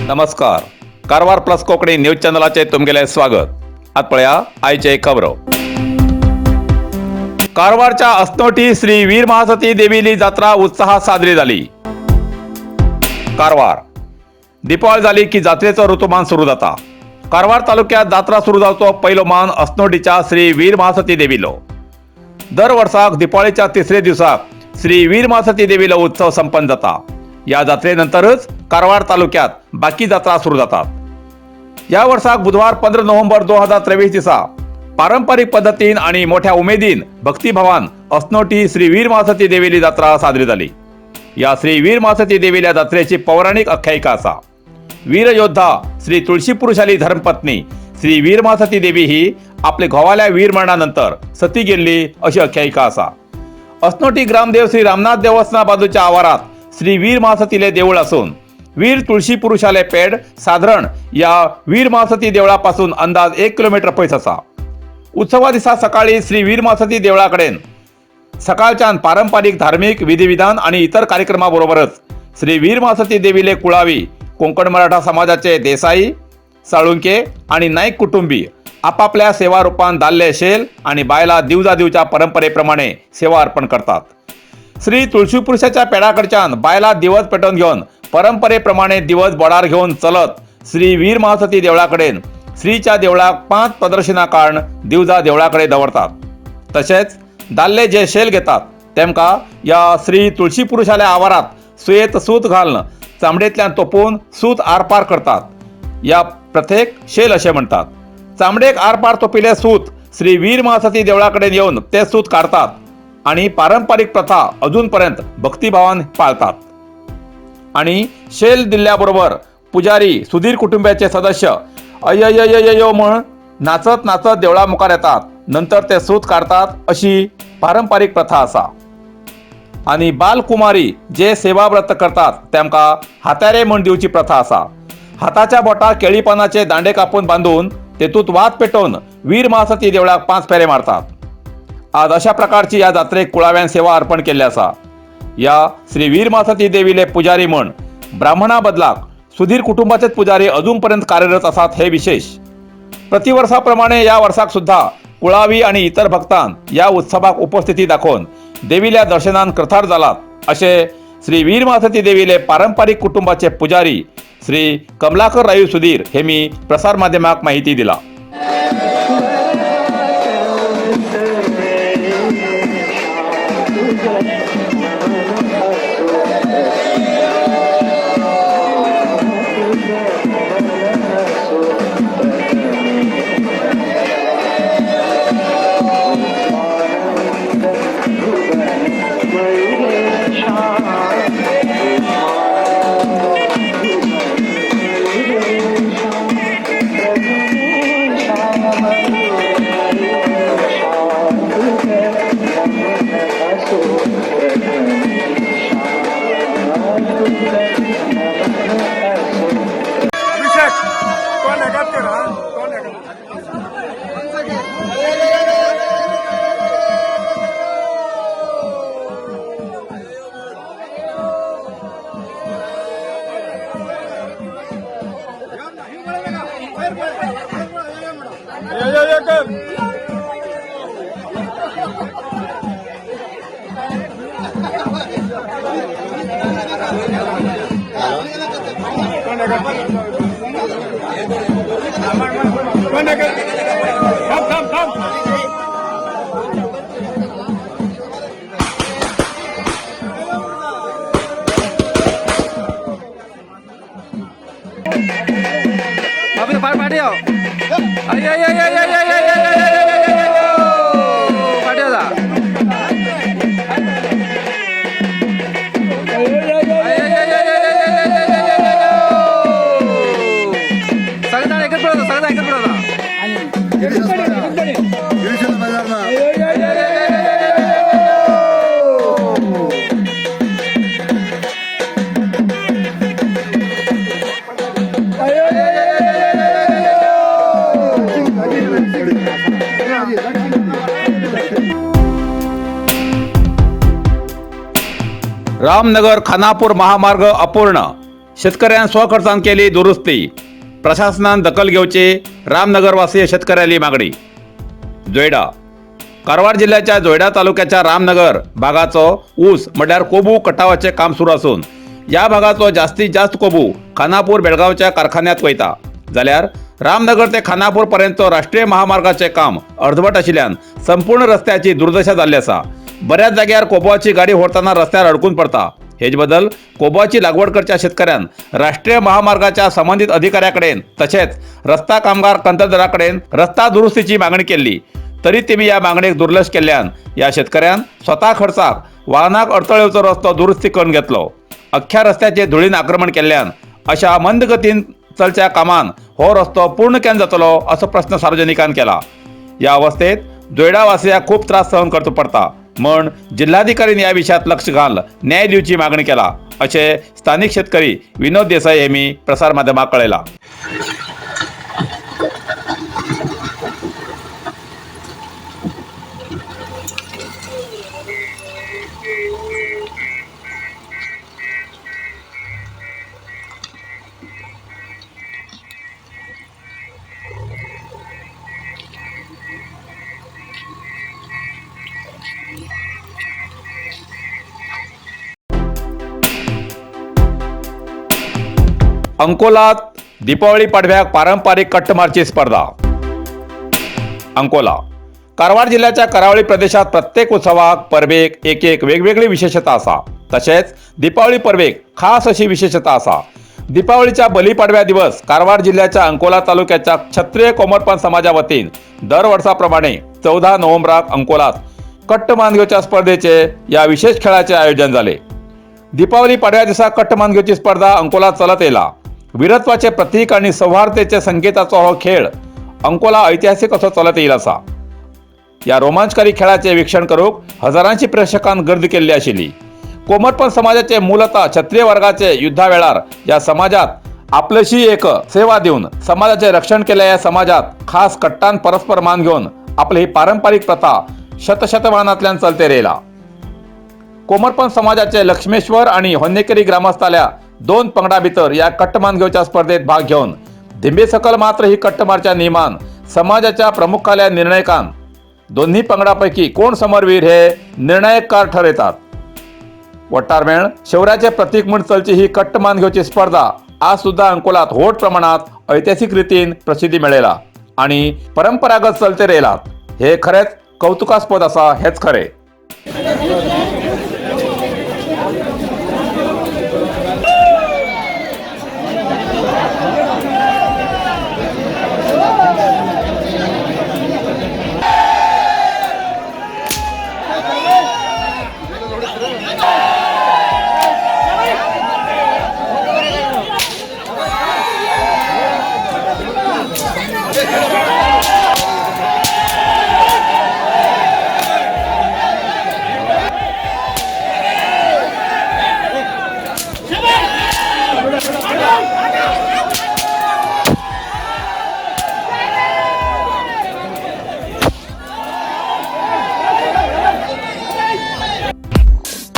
नमस्कार. Karwar plus Konkani news चॅनलाचे तुमगेले स्वागत. आत पळया आयचे खबरो. कारवारच्या अस्नोटी श्री वीर महासती देवीली जात्रा उत्साहात साजरी झाली. कारवार दिपावळ झाली की जात्रेचो ऋतुमान सुरू जाता. कारवार तालुक्यात जात्रा सुरू जावचो पहिलो मान अस्नोटीच्या श्री वीर महासती देवीलो. दर वर्साक दिपावळीच्या तिसरे दिवसाक श्री वीर महासती देवीलो उत्सव संपन्न जाता. या जात्रेनंतरच कारवार तालुक्यात बाकी जात्रा सुरू जातात. या वर्षाक बुधवार 15 नोव्हेंबर 2023 दिसा पारंपरिक पद्धतीन आणि मोठ्या उमेदीन भक्तिभावान अस्नोटी श्री वीर महासती देवीली जात्रा साजरी झाली. या श्री वीर महासती देवील्या जात्रेची पौराणिक आख्यायिका असा. वीर योद्धा श्री तुळशी पुरुषाली धर्मपत्नी श्री वीर महासती देवी ही आपल्या घोवाल्या वीर मरणानंतर सती गेल्ली अशी आख्यायिका असा. अस्नोटी ग्रामदेव श्री रामनाथ देवस्थाना बाजूच्या आवारात श्री वीर महासतीले देऊळ असून वीर तुळशी पुरुषाले पेड साधारण या वीर महासती देवळापासून अंदाज 1 किलोमीटर पयस असा. उत्सवा दिसा सकाळी श्री वीर महासती देवळाकडेन सकाळच्यान पारंपरिक धार्मिक विधिविधान आणि इतर कार्यक्रमाबरोबरच श्री वीर महासती देवीले कुळावी कोंकण मराठा समाजाचे देसाई साळुंके आणि नाईक कुटुंबी आपापल्या सेवा रूपान दाल्ले शेल आणि बायला दिवजा दिवच्या परंपरेप्रमाणे सेवा अर्पण करतात. श्री तुळशी पुरुषाच्या पेडाकडच्यान बायला दिवस पेटवून घेऊन परंपरेप्रमाणे दिवस बोडार घेऊन चलत श्री वीर महासती देवळाकडेन श्रीच्या देवळाक 5 प्रदर्शना काळन दिवजा देवळाकडे दवरतात. तसेच दाल्ले जे शेल घेतात तेमका या श्री तुळशी पुरुषाल्या आवारात सुयेत सूत घालून चामडेंतल्यान तोपून सूत आरपार करतात. या प्रथेक शेल असे म्हणतात. चामडेक आरपार तोपिले सूत श्री वीर महासती देवळाकडे येऊन ते सूत काढतात आणि पारंपरिक प्रथा अजूनपर्यंत भक्तिभावान पाळतात. आणि शेल दिल्याबरोबर पुजारी सुधीर कुटुंबाचे सदस्य अय्यय्यय्यो म्हण नाचत नाचत देवळा मुखार येतात. नंतर ते सूत काढतात अशी पारंपरिक प्रथा असा. आणि बालकुमारी जे सेवा व्रत करतात तेमका हातारे म्हण दिवची प्रथा असा. हाताच्या बोटार केळी पानाचे दांडे कापून बांधून तेतूत वात पेटवून वीर महासती देवळाक 5 फेरे मारतात. आज अशा प्रकारची या जात्रेक कुळाव्यान सेवा अर्पण केल्ली असा. या श्री वीर महासती देवीले पुजारी म्हण ब्राह्मणा बदलाक सुधीर कुटुंबाचेच पुजारी अजूनपर्यंत कार्यरत असतात हे विशेष. प्रतिवर्षाप्रमाणे या वर्षाक सुद्धा कुळावी आणि इतर भक्तान या उत्सवाक उपस्थिती दाखवून देवील्या दर्शनान कृतार्थ जालात असे श्री वीर महासती देवीले पारंपरिक कुटुंबाचे पुजारी श्री कमलाकर रायू सुधीर हे मी प्रसार माध्यमाक माहिती दिला. रामनगर खानापूर महामार्ग अपूर्ण. शेतकऱ्यान स्वखर्चान केली दुरुस्ती, प्रशासनान दखल घेवची, रामनगरवासीय शेतकऱ्याली मागणी. जोयडा कारवार जिल्ह्याच्या जोयडा तालुक्याच्या रामनगर भागाचो ऊस म्हळ्यार कोबू कटावाचे काम सुरू असून या भागाचो जास्तीत जास्त कोबू खानापूर बेळगावच्या कारखान्यात वयता. जाल्यार रामनगर ते खानापूर पर्यंतचो राष्ट्रीय महामार्गाचे काम अर्धवट आशिल्ल्यान संपूर्ण रस्त्याची दुर्दशा जाल्ली आसा. बऱ्याच जाग्यार कोबुआची गाडी व्हरतना रस्त्यार अडकून पडता. हेच बदल कोबुआची लागवड करच्या शेतकऱ्यान राष्ट्रीय महामार्गाच्या संबंधित अधिकाऱ्याकडेन तसेच रस्ता कामगार कंत्राटदाराकडेन रस्ता दुरुस्तीची मागणी केली. तरी तेमी या मागणेक दुर्लक्ष केल्ल्यान या शेतकऱ्यान स्वता खर्चाक वाहनाक अडथळो येवचो रस्तो दुरुस्ती करून घेतलो. अख्ख्या रस्त्याचे धुळीन आक्रमण केल्ल्यान अशा मंद गतीन चलच्या कामान हो रस्तो पूर्ण केन्ना जातलो असो प्रश्न सार्वजनिकान केला. या अवस्थेत जोयडा वासियांक खूप त्रास सहन करचो पडटा म्हण जिल्हाधिकाऱ्यांनी या विशयात लक्ष घाल न्याय दिवची मागणी केला असे स्थानिक शेतकरी विनोद देसाई यांनी प्रसार माध्यमाक कळयला. अंकोलात दीपावळी पाडव्याक पारंपरिक कट्टमारची स्पर्धा. अंकोला कारवार जिल्ह्याच्या करावळी प्रदेशात प्रत्येक उत्सवाक परबेक एक वेगवेगळी विशेषता आसा. तसेच दीपावळी परबेक खास अशी विशेषता आसा. दीपावळीच्या बलिपाडव्या दिवस कारवार जिल्ह्याच्या अंकोला तालुक्याच्या क्षत्रिय कोमरपंत समाजा वतीन दर वर्षाप्रमाणे 14 नोव्हेंबराक अंकोलात कट्टमान घेवच्या स्पर्धेचे या विशेष खेळाचे आयोजन झाले. दीपावली पाडव्या दिसा कट्टमान घेवची स्पर्धा अंकोलात चलत येयला. वीरत्वाचे प्रतीक आणि सौहार्दतेचे संकेताचो हो खेळ अंकोला ऐतिहासिक असो चलत येयला आसा. या रोमांचकारी खेळाचे वीक्षण करूक हजारांची प्रेक्षकांन गर्दी केल्ली आशिल्ली. कोमरपंत समाजाचे मूलतः क्षत्रिय वर्गाचे युद्धा वेळार या समाजात आपलशी एक सेवा देऊन समाजाचे रक्षण केल्या या समाजात खास कट्टान परस्पर मान घेऊन आपली ही पारंपरिक प्रथा शतशतमानांतल्यान चलते येयला. कोमरपंत समाजाचे लक्ष्मेश्वर आणि होन्नेकेरी ग्रामस्थाल्या 2 पंगडा भितर या कट्टमान घेवच्या स्पर्धेत भाग घेऊन धिंबे सकल मात्र ही कट्टमारच्या नियमान समाजाच्या प्रमुखाल्या निर्णयकान दोन्ही पंगडापैकी कोण समरवीर हे निर्णायककार ठरयतात. वट्टारमेळ शौर्याचे प्रतीक म्हूण चलची ही कट्टमान घेवची स्पर्धा आज सुद्धा अंकोलात व्हड प्रमाणात ऐतिहासिक रितीन प्रसिद्धी मेळयला आणि परंपरागत चलते येयलात. हे खरेंच कौतुकास्पद आसा हेच खरे.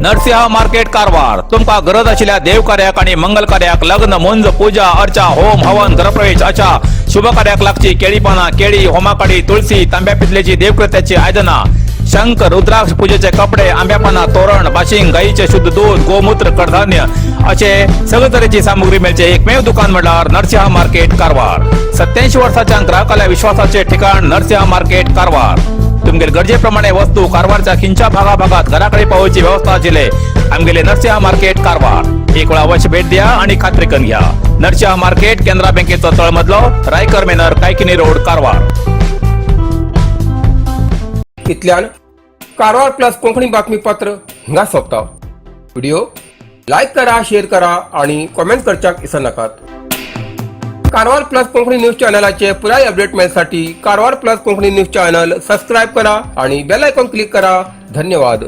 नरसिंह मार्केट कारवार तुमका गरज आशिल्ल्या देव कार्याक आणि मंगल कार्याक लग्न मुंज पूजा अर्चा होम हवन ग्रहप्रवेश अशा शुभ कार्याक लागची केळी पानां केळी होमाकाडी तुळसी तांब्या पितलेची देवकृत्याची आयदनां शंख रुद्राक्ष पूजेचे कपडे आंब्या पानां तोरण बाशिंग गाईचे शुद्ध दूध गोमूत्र कडधान्य असे सगळे तरेची सामुग्री मेळचे एकमेव दुकान म्हणल्यार नरसिंह मार्केट कारवार. 87 वर्सांच्या ग्राहकाल्या विश्वासाचे ठिकाण नरसिंह मार्केट कारवार. तुमगेर गरजेप्रमाणे वस्तू कारवारच्या खिंच्या भागाभागात घराकडे पावोवची व्यवस्था आशिल्ले आमगेले नरसिंह मार्केट कारवार. एक वेळा अवश्य भेट द्या आणि खात्री करून घ्या. नरसिंह मार्केट केंद्रा बँकेचो तळमजलो रायकर मेनर कायकिनी रोड कारवार. इतल्यान कारवार प्लस कोंकणी बातमीपत्र हिंगा सोंपता. व्हिडिओ लाईक करा, शेअर करा आणि कमेंट करच्याक विसरू नकात. कारवार प्लस कोंकणी न्यूज चॅनलाचे पुराय अपडेट मिळण्यासाठी Karwar plus Konkani news channel subscribe करा आणि बेल आयकॉन क्लिक करा. धन्यवाद.